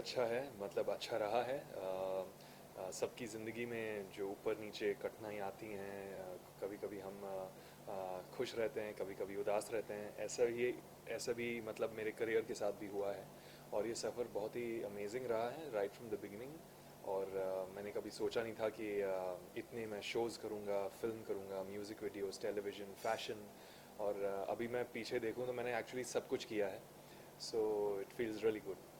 अच्छा है, मतलब अच्छा रहा है। सबकी ज़िंदगी में जो ऊपर नीचे कठिनाई आती हैं, कभी कभी हम खुश रहते हैं, कभी कभी उदास रहते हैं। ऐसा भी मतलब मेरे करियर के साथ भी हुआ है। और ये सफ़र बहुत ही अमेजिंग रहा है राइट फ्रॉम द बिगिनिंग। और मैंने कभी सोचा नहीं था कि इतने मैं शोज़ करूँगा, फिल्म करूँगा, म्यूज़िक वीडियोस, टेलीविज़न, फैशन। और अभी मैं पीछे देखूँ तो मैंने एक्चुअली सब कुछ किया है। So it feels really good.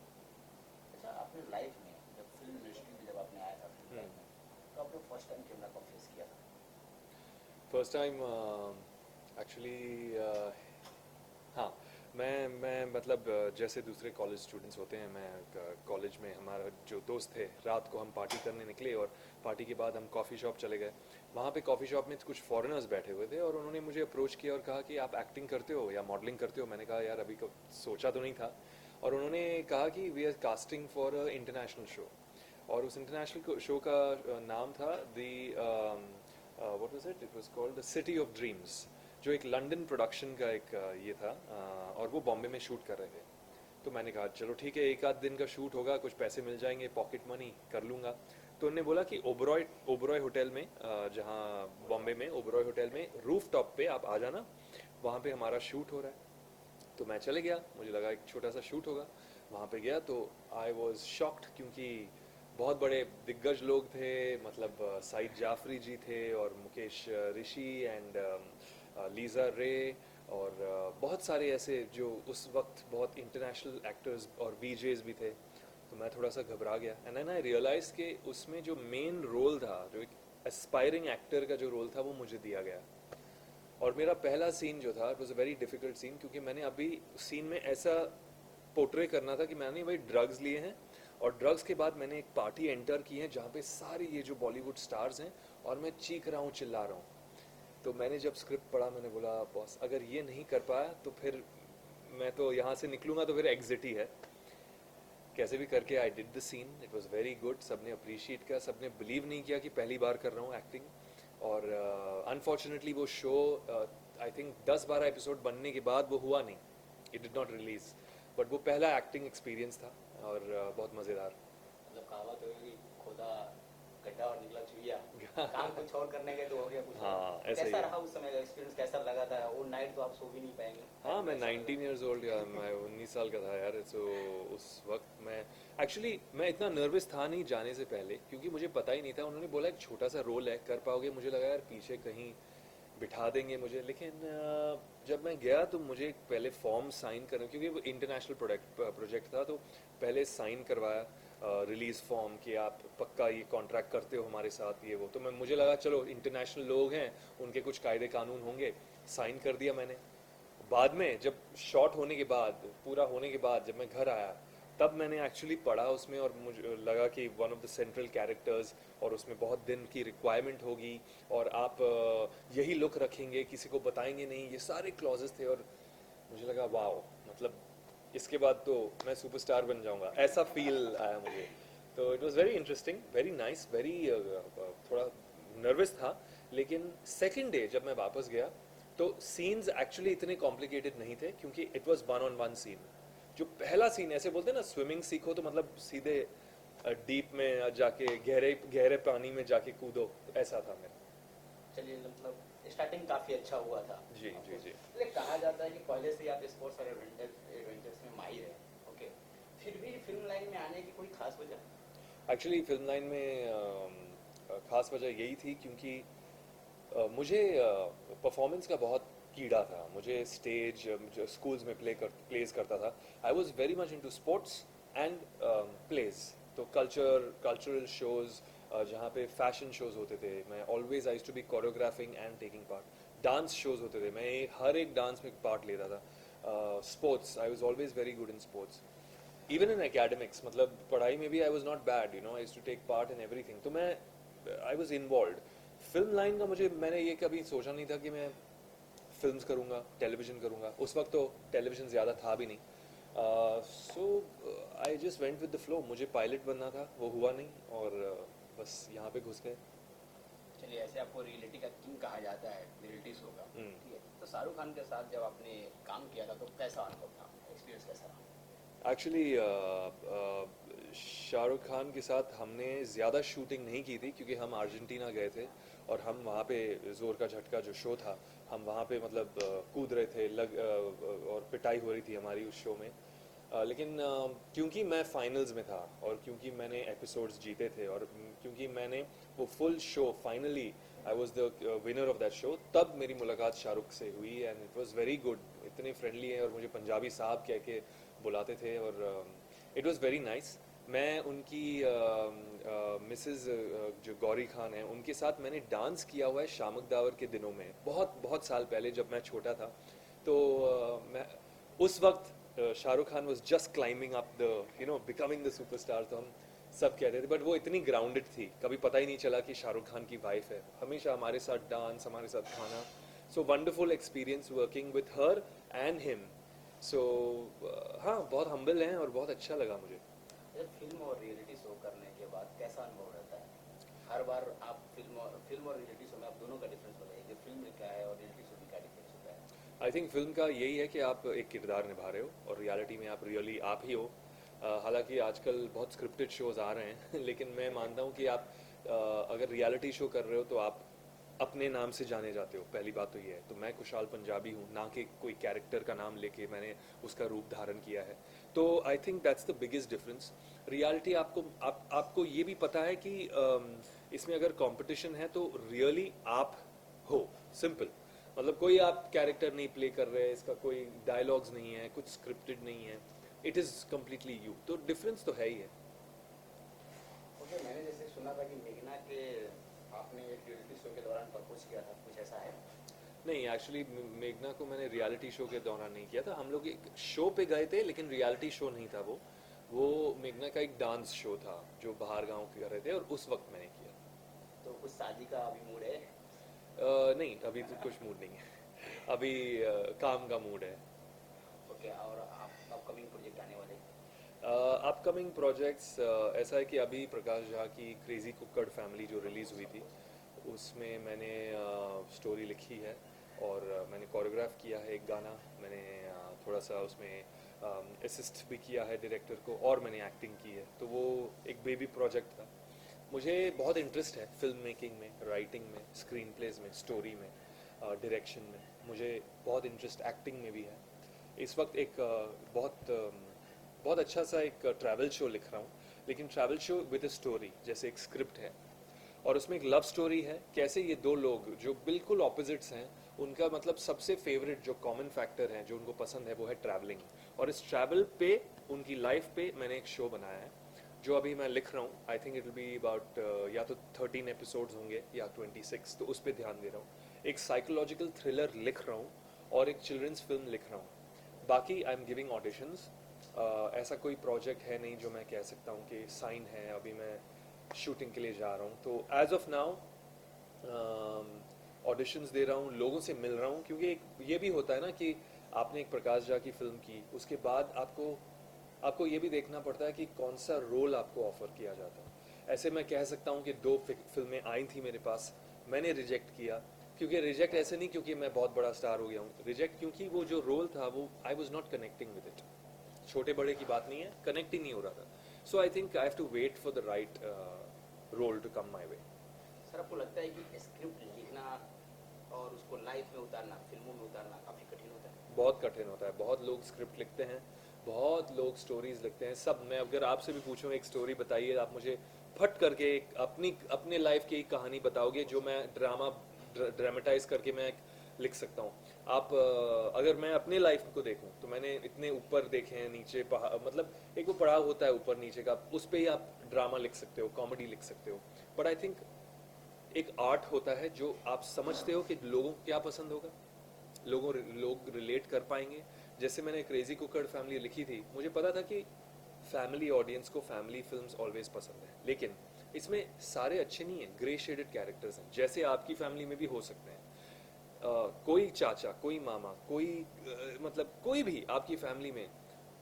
अच्छा, आपने लाइफ में जब फिल्म इंडस्ट्री में जब आपने आया था फिल्म लाइन में, तो आपने फर्स्ट टाइम कैमरा कब फेस किया था? फर्स्ट टाइम एक्चुअली हाँ, मैं मतलब जैसे दूसरे कॉलेज स्टूडेंट्स होते हैं, मैं कॉलेज में हमारा जो दोस्त थे, रात को हम पार्टी करने निकले और पार्टी के बाद हम कॉफ़ी शॉप चले गए। वहाँ पे कॉफ़ी शॉप में कुछ फॉरेनर्स बैठे हुए थे और उन्होंने मुझे अप्रोच किया और कहा कि आप एक्टिंग करते हो या मॉडलिंग करते हो। मैंने कहा यार अभी सोचा तो नहीं था। और उन्होंने कहा कि we are casting for a international show. और उस इंटरनेशनल शो का नाम था the what was it, it was called the city of dreams, जो एक लंदन प्रोडक्शन का एक ये था। और वो बॉम्बे में शूट कर रहे थे। तो मैंने कहा चलो ठीक है, एक आध दिन का शूट होगा, कुछ पैसे मिल जाएंगे, पॉकेट मनी कर लूँगा। तो उन्होंने बोला कि ओबरॉय ओबरॉय होटल में, जहाँ बॉम्बे में ओबरॉय होटल में रूफ टॉप पे आप आ जाना, वहाँ पे हमारा शूट हो रहा है। तो मैं चले गया, मुझे लगा एक छोटा सा शूट होगा। वहाँ पे गया तो आई वॉज शॉक्ड, क्योंकि बहुत बड़े दिग्गज लोग थे। मतलब साइद जाफरी जी थे और मुकेश ऋषि एंड लीज़ा रे। और बहुत सारे ऐसे जो उस वक्त बहुत इंटरनेशनल एक्टर्स और वीजेस भी थे। तो मैं थोड़ा सा घबरा गया एंड देन आई रियलाइज कि उसमें जो मेन रोल था, जो एक एस्पायरिंग एक्टर का जो रोल था, वो मुझे दिया गया। और मेरा पहला सीन जो था, it was a very difficult scene, क्योंकि मैंने अभी सीन में ऐसा पोर्ट्रे करना था कि मैंने भाई ड्रग्स लिए हैं। और ड्रग्स के बाद मैंने एक पार्टी एंटर की है जहाँ पे सारे ये जो बॉलीवुड स्टार्स हैं, और मैं चीख रहा हूँ, चिल्ला रहा हूँ। तो मैंने जब स्क्रिप्ट पढ़ा, मैंने बोला बॉस अगर ये नहीं कर पाया तो फिर मैं तो यहाँ से निकलूंगा तो फिर एग्जिट ही है। कैसे भी करके I did the scene, it was very good. सबने अप्रिशिएट किया, सबने बिलीव नहीं किया कि पहली बार कर रहा हूँ एक्टिंग। और अनफॉर्चुनेटली वो शो आई थिंक 10-12 एपिसोड बनने के बाद वो हुआ नहीं, it did not release. But वो पहला एक्टिंग एक्सपीरियंस था और बहुत मज़ेदार। मतलब कहावत हो कि खोदा गड्ढा और निकला चुहिया, काम कुछ और करने गए तो हो गया कुछ और। हाँ तो ऐसा ही कैसा है। रहा उस समय का एक्सपीरियंस, कैसा लगा था? वो नाइट तो आप सो भी नहीं पाएंगे, हाँ, नाइट में मैं ऐसा लगा। 19 ईयर्स ओल्ड, या मैं 19 साल का था यार। सो उस वक्त मैं एक्चुअली मैं इतना नर्वस था नहीं जाने से पहले, क्योंकि मुझे पता ही नहीं था। उन्होंने बोला एक छोटा सा रोल है, कर पाओगे। मुझे लगा यार पीछे कहीं बिठा देंगे मुझे। लेकिन जब मैं गया तो मुझे पहले फॉर्म साइन करना, क्योंकि वो इंटरनेशनल प्रोजेक्ट था। तो पहले साइन करवाया रिलीज फॉर्म कि आप पक्का ये कॉन्ट्रैक्ट करते हो हमारे साथ, ये वो। तो मैं मुझे लगा चलो इंटरनेशनल लोग हैं, उनके कुछ कायदे कानून होंगे। साइन कर दिया मैंने। बाद में जब शॉट होने के बाद, पूरा होने के बाद, जब मैं घर आया, तब मैंने एक्चुअली पढ़ा उसमें और मुझे लगा कि one of the central characters, और उसमें बहुत दिन की रिक्वायरमेंट होगी, और आप यही लुक रखेंगे, किसी को बताएंगे नहीं, ये सारे क्लॉजेस थे। और मुझे लगा वाओ, मतलब इसके बाद तो मैं सुपरस्टार बन जाऊंगा, ऐसा फील आया मुझे। तो it was very interesting, very nice, very थोड़ा नर्वस था। लेकिन सेकंड डे जब मैं वापस गया, तो सीन्स एक्चुअली इतने कॉम्प्लिकेटेड नहीं थे, क्योंकि it was one on one scene. जो पहला सीन, ऐसे बोलते हैं ना स्विमिंग सीखो तो मतलब सीधे डीप में जाके, गहरे गहरे पानी में जाके कूदो, तो ऐसा था मेरा। चलिए, मतलब स्टार्टिंग काफी अच्छा हुआ था जी आपको। जी जी। लेकिन कहा जाता है कि पहले से ही आप स्पोर्ट्स और एडवेंचर्स में माहिर हैं। ओके, फिर भी फिल्म लाइन में आने की कोई खास वजह? एक्चुअली फिल्म लाइन में खास वजह यही थी, क्योंकि मुझे परफॉर्मेंस का बहुत कीड़ा था। मुझे स्टेज जो स्कूल्स में प्लेस करता था। I was very much into sports and plays. तो कल्चरल शोज, जहाँ पे फैशन शोज होते थे, मैं always I to be choreographing and taking part. Dance shows होते थे, मैं हर एक डांस में पार्ट लेता था। Sports, I was always very good in sports. Even in academics, मतलब पढ़ाई में भी I was not bad, you know, I to take part in everything. तो मैं I was involved. Film line का मैंने ये कभी सोचा नहीं था कि मैं फिल्म्स करूँगा, टेलीविज़न करूँगा। उस वक्त तो टेलीविज़न ज़्यादा था भी नहीं। So I just went with the flow. मुझे पायलट बनना था, वो हुआ नहीं, और बस यहाँ पे घुस गए। चलिए, ऐसे आपको रियलिटी का किंग कहा जाता है, रियलिटी शो का। हम्म। ठीक है, तो शाहरुख खान के साथ जब आपने काम किया था तो कैसा अनुभव था, एक्सपीरियंस कैसा रहा? एक्चुअली शाहरुख खान के साथ हमने ज़्यादा शूटिंग नहीं की थी क्योंकि हम अर्जेंटीना गए थे और हम वहाँ पे ज़ोर का झटका जो शो था हम वहाँ पे मतलब कूद रहे थे और पिटाई हो रही थी हमारी उस शो में। लेकिन क्योंकि मैं फाइनल्स में था और क्योंकि मैंने एपिसोड्स जीते थे और क्योंकि मैंने वो full show finally I was the winner of that show, तब मेरी मुलाकात शाहरुख से हुई and it was very good. इतने फ्रेंडली हैं और मुझे पंजाबी साहब कह के बुलाते थे और इट वाज वेरी नाइस। मैं उनकी मिसेस जो गौरी खान है उनके साथ मैंने डांस किया हुआ है शामक दावर के दिनों में, बहुत बहुत साल पहले जब मैं छोटा था। तो मैं उस वक्त Shahrukh Khan was just climbing up the becoming the superstar, तो हम सब कहते थे, बट वो इतनी ग्राउंडेड थी, कभी पता ही नहीं चला कि शाहरुख खान की वाइफ है। हमेशा हमारे साथ डांस, हमारे साथ खाना, so wonderful experience working with her and him. So हाँ, बहुत हम्बल हैं और बहुत अच्छा लगा मुझे। ये फिल्म और रियलिटी शो करने के बाद कैसा अनुभव रहता है? हर बार आप फिल्म और रियलिटी शो में आप दोनों का डिफरेंस बताइए कि फिल्म में क्या है और रियलिटी शो में क्या डिफरेंस होता है? आई थिंक फिल्म का यही है कि आप एक किरदार निभा रहे हो और रियलिटी में आप रियली आप ही हो। हालांकि आजकल बहुत स्क्रिप्टेड शोज आ रहे हैं लेकिन मैं मानता हूँ कि आप अगर रियलिटी शो कर रहे हो तो आप अपने नाम से जाने जाते हो, पहली बात तो ये है। तो मैं खुशहाल पंजाबी हूँ, ना कि कोई कैरेक्टर का नाम लेके मैंने उसका रूप धारण किया है। तो I think that's the biggest difference. Reality आपको ये भी पता है कि इसमें अगर कंपटीशन है तो रियली आप हो, सिंपल। मतलब कोई आप कैरेक्टर नहीं प्ले कर रहे हैं, इसका कोई डायलॉग्स नहीं है, कुछ स्क्रिप्टेड नहीं है, इट इज़ कम्प्लीटली यू। तो डिफरेंस तो है ही है। ओके, मैंने जैसे सुना था कि मेघना के आपने एक रियलिटी शो के दौरान प्रपोज किया था, कुछ ऐसा है? नहीं, एक्चुअली मेघना को मैंने रियलिटी शो के दौरान नहीं किया था। हम लोग एक शो पे गए थे लेकिन रियलिटी शो नहीं था वो मेघना का एक डांस शो था जो बाहर गांव कर रहे थे और उस वक्त मैंने किया। तो कुछ शादी का अभी मूड है? नहीं, अभी तो कुछ मूड नहीं है। अभी काम का मूड है। ओके, और आप अपकमिंग प्रोजेक्ट आने वाले? अपकमिंग प्रोजेक्ट्स ऐसा है कि अभी प्रकाश झा की क्रेजी कुक्कड़ फैमिली जो रिलीज़ हुई थी उसमें मैंने स्टोरी लिखी है और मैंने कोरियोग्राफ किया है एक गाना। मैंने थोड़ा सा उसमें असिस्ट भी किया है डायरेक्टर को और मैंने एक्टिंग की है। तो वो एक बेबी प्रोजेक्ट था। मुझे बहुत इंटरेस्ट है फिल्म मेकिंग में, राइटिंग में, स्क्रीन प्लेज में, स्टोरी में, डायरेक्शन में। मुझे बहुत इंटरेस्ट एक्टिंग में भी है। इस वक्त एक बहुत अच्छा सा एक ट्रैवल शो लिख रहा हूँ, लेकिन travel show with a story, जैसे एक स्क्रिप्ट है और उसमें एक लव स्टोरी है। कैसे ये दो लोग जो बिल्कुल ऑपोजिट्स हैं, उनका मतलब सबसे फेवरेट जो कॉमन फैक्टर है जो उनको पसंद है वो है ट्रैवलिंग। और इस ट्रैवल पे, उनकी लाइफ पे मैंने एक शो बनाया है जो अभी मैं लिख रहा हूँ। I think it will be about या तो 13 एपिसोड्स होंगे या 26, तो उस पर ध्यान दे रहा हूँ। एक साइकोलॉजिकल थ्रिलर लिख रहा हूँ और एक चिल्ड्रंस फिल्म लिख रहा हूँ। बाकी आई एम गिविंग ऑडिशंस। ऐसा कोई प्रोजेक्ट है नहीं जो मैं कह सकता हूँ कि साइन है, अभी मैं शूटिंग के लिए जा रहा हूँ। तो एज ऑफ नाउ ऑडिशंस दे रहा हूँ, लोगों से मिल रहा हूँ, क्योंकि एक ये भी होता है ना कि आपने एक प्रकाश झा की फिल्म की, उसके बाद आपको ये भी देखना पड़ता है कि कौन सा रोल आपको ऑफर किया जाता है। ऐसे मैं कह सकता हूँ कि 2 फिल्में आई थी मेरे पास, मैंने रिजेक्ट किया। क्योंकि रिजेक्ट ऐसे नहीं क्योंकि मैं बहुत बड़ा स्टार हो गया हूँ, रिजेक्ट क्योंकि वो जो रोल था वो आई was not connecting with it. छोटे बड़े की बात नहीं है, कनेक्ट ही नहीं हो रहा था। So I think I have to wait for the right role to come my way. Sir, आपको लगता है कि स्क्रिप्ट लिखना और उसको लाइफ में उतारना, फिल्मों में उतारना काफ़ी कठिन होता है? बहुत कठिन होता है। बहुत लोग स्क्रिप्ट लिखते हैं, बहुत लोग स्टोरीज लिखते हैं। सब, मैं अगर आपसे भी पूछूं एक स्टोरी बताइए, आप मुझे फट करके एक अपने लाइफ की एक कहानी बताओगे जो मैं ड्रामेटाइज करके मैं लिख सकता हूँ। आप अगर मैं अपने लाइफ को देखूं तो मैंने इतने ऊपर देखे हैं, नीचे पहाड़, मतलब एक वो पड़ाव होता है ऊपर नीचे का, उस पर ही आप ड्रामा लिख सकते हो, कॉमेडी लिख सकते हो। बट आई थिंक एक आर्ट होता है जो आप समझते हो कि लोगों को क्या पसंद होगा, लोग रिलेट कर पाएंगे। जैसे मैंने क्रेजी कुकड़ फैमिली लिखी थी, मुझे पता था कि फैमिली ऑडियंस को फैमिली फिल्म्स ऑलवेज पसंद है, लेकिन इसमें सारे अच्छे नहीं हैं, ग्रे शेडेड कैरेक्टर्स हैं, जैसे आपकी फैमिली में भी हो सकते हैं। कोई चाचा, कोई मामा, कोई मतलब कोई भी आपकी फैमिली में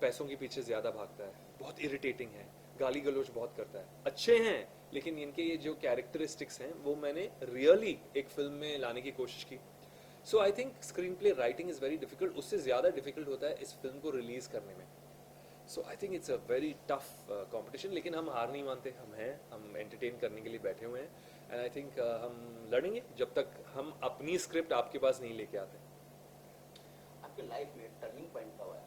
पैसों के पीछे ज्यादा भागता है, बहुत इरिटेटिंग है, गाली गलौज बहुत करता है, अच्छे हैं लेकिन इनके ये जो कैरेक्टरिस्टिक्स हैं वो मैंने रियली एक फिल्म में लाने की कोशिश की। So I think screenplay writing is very difficult. उससे ज्यादा डिफिकल्ट होता है इस फिल्म को रिलीज करने में, so I think it's a very tough competition, लेकिन हम हार नहीं मानते, हम एंटरटेन करने के लिए बैठे हुए हैं, एंड आई थिंक हम लड़ेंगे जब तक हम अपनी स्क्रिप्ट आपके पास नहीं लेके आते। आपके लाइफ में टर्निंग पॉइंट कब आया?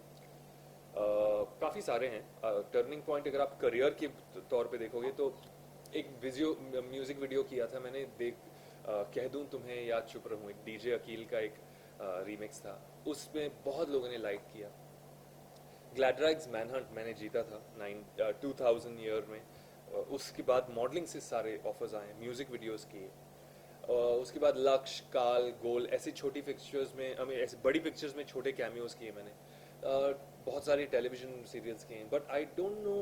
काफ़ी सारे हैं टर्निंग पॉइंट। अगर आप करियर के तौर पे देखोगे तो एक म्यूजिक वीडियो किया था मैंने, कह दूं तुम्हें या चुप रहूं, एक डीजे अकील का एक रीमिक्स था, उसमें बहुत लोगों ने लाइक किया। ग्लैडराइड्स मैनहंट मैंने जीता था 2000 ईयर में। उसके बाद मॉडलिंग से सारे ऑफर्स आए, म्यूजिक वीडियोस किए। उसके बाद लक्ष्य, काल, गोल, ऐसी छोटी पिक्चर्स में, ऐसे बड़ी पिक्चर्स में छोटे कैमियोज किए मैंने। बहुत सारे टेलीविजन सीरियल्स किए हैं, but I don't know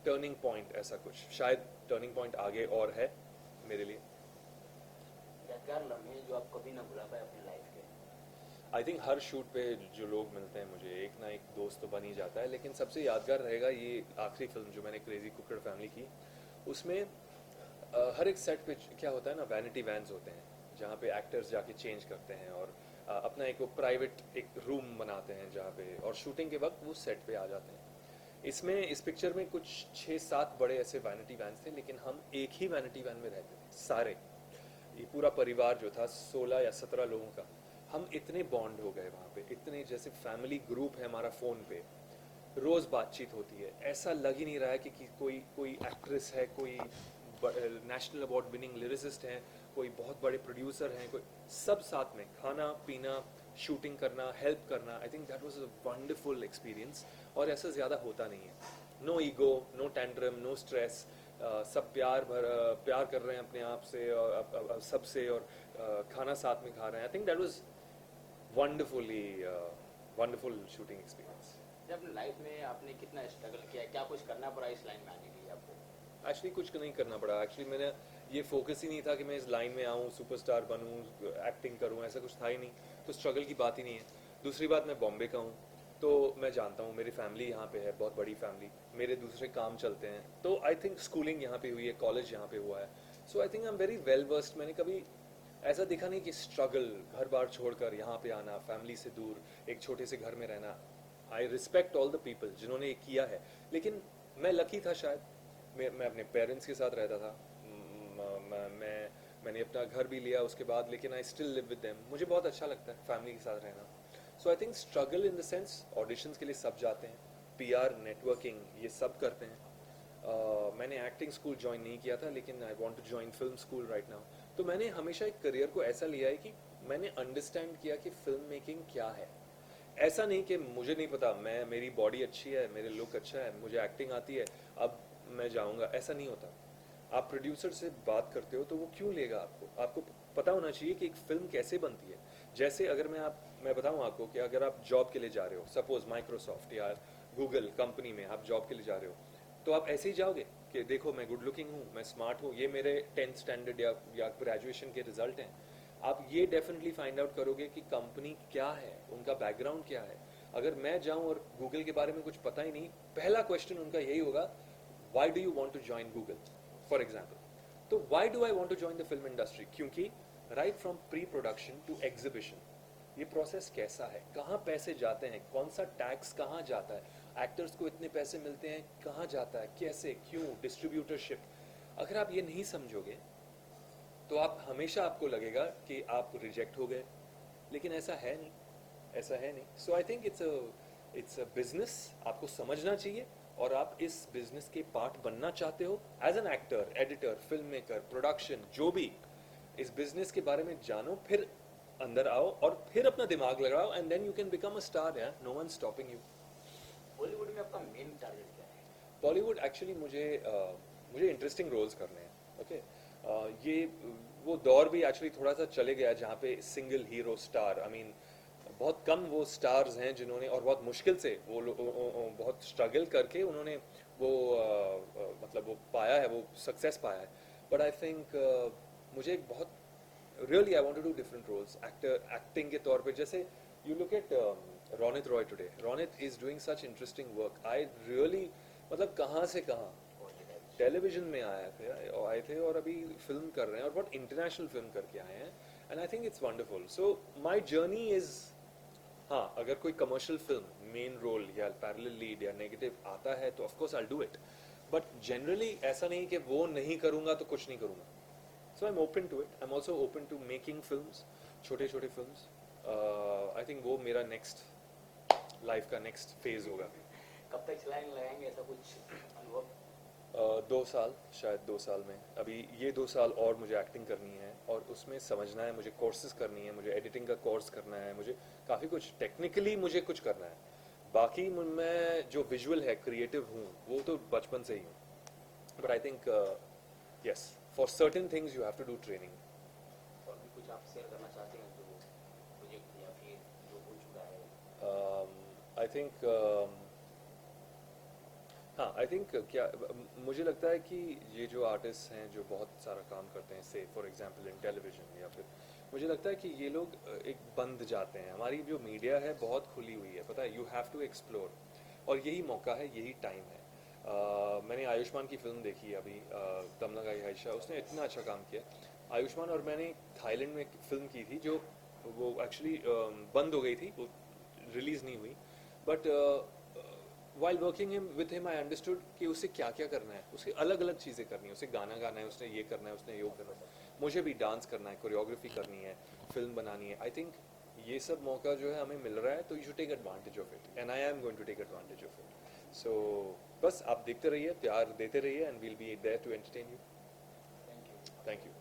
turning point ऐसा कुछ। शायद टर्निंग पॉइंट आगे और है मेरे लिए। यादगार लम्हे जो आप कभी ना भुला पाए अपनी लाइफ के? आई थिंक हर शूट पे जो लोग मिलते हैं मुझे, एक ना एक दोस्त तो बन ही जाता है, लेकिन सबसे यादगार रहेगा ये आखिरी फिल्म जो मैंने क्रेजी कुकड़ फैमिली की। उसमें हर एक सेट पे क्या होता है ना, वैनिटी वैन्स होते हैं जहाँ पे एक्टर्स जाके चेंज करते हैं और अपना एक वो प्राइवेट एक रूम बनाते हैं जहाँ पे, और शूटिंग के वक्त वो सेट पे आ जाते हैं। इसमें इस पिक्चर में कुछ 6-7 बड़े ऐसे वैनिटी वैन्स थे, लेकिन हम एक ही वैनिटी वैन में रहते थे सारे। ये पूरा परिवार जो था 16 या 17 लोगों का, हम इतने बॉन्ड हो गए वहाँ पे, इतने जैसे फैमिली ग्रुप है हमारा। फ़ोन पे रोज़ बातचीत होती है, ऐसा लग ही नहीं रहा है कि कोई कोई एक्ट्रेस है, कोई नेशनल अवार्ड विनिंग लिरिसिस्ट हैं, कोई बहुत बड़े प्रोड्यूसर हैं, कोई सब साथ में खाना पीना, शूटिंग करना, हेल्प करना। I think that was a wonderful experience, और ऐसा ज़्यादा होता नहीं है। No ego, no tantrum, no stress, सब प्यार कर रहे हैं अपने आप से और सबसे, और खाना साथ में खा रहे हैं। आई think that was wonderfully wonderful shooting experience. जब अपनी लाइफ में आपने कितना स्ट्रगल किया, क्या कुछ करना पड़ा इस लाइन में आने के लिए आपको? एक्चुअली कुछ नहीं करना पड़ा। एक्चुअली मैंने ये फोकस ही नहीं था कि मैं इस लाइन में आऊँ, सुपरस्टार बनूँ, एक्टिंग करूँ, ऐसा कुछ था ही नहीं, तो स्ट्रगल की बात ही नहीं है। दूसरी बात, मैं बॉम्बे का हूँ, तो मैं जानता हूँ मेरी फैमिली यहाँ पे है, बहुत बड़ी फैमिली, मेरे दूसरे काम चलते हैं, तो आई थिंक स्कूलिंग यहाँ पे हुई है, कॉलेज यहाँ पे हुआ है, so I think I am very well versed. मैंने कभी ऐसा देखा नहीं कि स्ट्रगल, घर बार छोड़कर यहाँ पे आना, फैमिली से दूर एक छोटे से घर में रहना। I respect all the people जिन्होंने ये किया है, लेकिन मैं लकी था शायद। मैं अपने पेरेंट्स के साथ रहता था। मैंने अपना घर भी लिया उसके बाद, लेकिन I still live with them. मुझे बहुत अच्छा लगता है फैमिली के साथ रहना। So I think struggle in the sense, auditions के लिए सब जाते हैं, पीआर, नेटवर्किंग, ये सब करते हैं। मैंने एक्टिंग स्कूल ज्वाइन नहीं किया था, लेकिन I want to join film school right now. तो मैंने हमेशा एक करियर को ऐसा लिया है कि मैंने अंडरस्टैंड किया कि फिल्म मेकिंग क्या है। ऐसा नहीं कि मुझे नहीं पता, मेरी बॉडी अच्छी है, मेरे लुक अच्छा है, मुझे एक्टिंग आती है, अब मैं जाऊंगा, ऐसा नहीं होता। आप प्रोड्यूसर से बात करते हो तो वो क्यों लेगा आपको, आपको पता होना चाहिए कि एक फिल्म कैसे बनती है। जैसे अगर मैं बताऊं आपको कि अगर आप जॉब के लिए जा रहे हो, सपोज माइक्रोसॉफ्ट या गूगल कंपनी में आप जॉब के लिए जा रहे हो, तो आप ऐसे ही जाओगे कि देखो मैं गुड लुकिंग हूँ, मैं स्मार्ट हूँ, ये मेरे 10th स्टैंडर्ड या ग्रेजुएशन के रिजल्ट हैं। आप ये डेफिनेटली फाइंड आउट करोगे कि कंपनी क्या है, उनका बैकग्राउंड क्या है। अगर मैं जाऊं और गूगल के बारे में कुछ पता ही नहीं, पहला क्वेश्चन उनका यही होगा, why do you want to join Google for example. तो why do I want to join the film industry, क्योंकि right from pre production to exhibition, ये प्रोसेस कैसा है, कहाँ पैसे जाते हैं, कौन सा टैक्स कहाँ जाता है, एक्टर्स को इतने पैसे मिलते हैं, कहाँ जाता है, कैसे, क्यों, डिस्ट्रीब्यूटरशिप। अगर आप ये नहीं समझोगे तो आप हमेशा, आपको लगेगा कि आप रिजेक्ट हो गए, लेकिन ऐसा है नहीं, ऐसा है नहीं। So I think it's a business, आपको समझना चाहिए, और आप इस बिजनेस के पार्ट बनना चाहते हो as an actor, editor, film maker, production, जो भी, इस बिजनेस के बारे में जानो, फिर अंदर आओ और फिर अपना दिमाग लगाओ, and then you can become a star. यार, no one stopping you. Bollywood में आपका मेन टारगेट क्या है? बॉलीवुड एक्चुअली मुझे इंटरेस्टिंग रोल्स करने हैं। ओके, ये वो दौर भी एक्चुअली थोड़ा सा चले गया जहाँ पे single hero star, I mean बहुत कम वो स्टार्स हैं जिन्होंने, और बहुत मुश्किल से बहुत स्ट्रगल करके उन्होंने वो मतलब वो पाया है, वो सक्सेस पाया है। बट आई थिंक मुझे एक बहुत really I want to do different roles acting के तौर पे। जैसे you look at Ronit Roy today, Ronit is doing such interesting work. I really, मतलब कहाँ से कहाँ, टेलीविजन में आए थे और अभी फिल्म कर रहे हैं, और बहुत इंटरनेशनल फिल्म करके आए हैं, and I think it's wonderful. So my journey is हाँ, अगर कोई कमर्शियल फिल्म मेन रोल या पैरेलल लीड या नेगेटिव आता है तो of course I do it, but generally ऐसा नहीं कि वो नहीं करूँगा तो कुछ नहीं करूँगा. So I am open to it. I am also open to making films, छोटे छोटे फिल्म्स. आई थिंक वो मेरा नेक्स्ट लाइफ का नेक्स्ट फेज होगा. कब तक चलाएंगे लगाएंगे ऐसा कुछ अनुभव? 2 साल, शायद 2 साल में. अभी ये 2 साल और मुझे एक्टिंग करनी है और उसमें समझना है, मुझे कोर्सेज करनी है, मुझे एडिटिंग का कोर्स करना है, मुझे काफ़ी कुछ टेक्निकली मुझे कुछ करना है. बाकी मैं जो विजुअल है, क्रिएटिव हूँ, वो तो बचपन से ही हूँ. But I think yes, for certain things you have to do training. और भी कुछ आप शेयर करना चाहते हैं जो प्रोजेक्ट या फिर जो हो चुका है? आई थिंक हाँ, आई थिंक क्या मुझे लगता है कि ये जो आर्टिस्ट हैं जो बहुत सारा काम करते हैं, से फॉर एग्जांपल इन टेलीविजन, या फिर मुझे लगता है कि ये लोग एक बंद जाते हैं. हमारी जो मीडिया है बहुत खुली हुई है, पता है, यू हैव टू एक्सप्लोर, और यही मौका है, यही टाइम है. मैंने आयुष्मान की फिल्म देखी अभी, दम लगाई आयशा, उसने इतना अच्छा काम किया. आयुष्मान और मैंने थाईलैंड में एक फिल्म की थी जो वो एक्चुअली बंद हो गई थी, वो रिलीज़ नहीं हुई. But while working him with him I understood कि उसे क्या क्या करना है, उसे अलग अलग चीज़ें करनी है, उसे गाना गाना है, उसने ये करना है, उसने योग करना है, मुझे भी डांस करना है, कोरियोग्राफी करनी है, फिल्म बनानी है. आई थिंक ये सब मौका जो है हमें मिल रहा है, तो you should take advantage of it, and I am going to take advantage of it. So बस आप देखते रहिए, प्यार देते रहिए, and we'll be there to entertain you. Thank you. Thank you.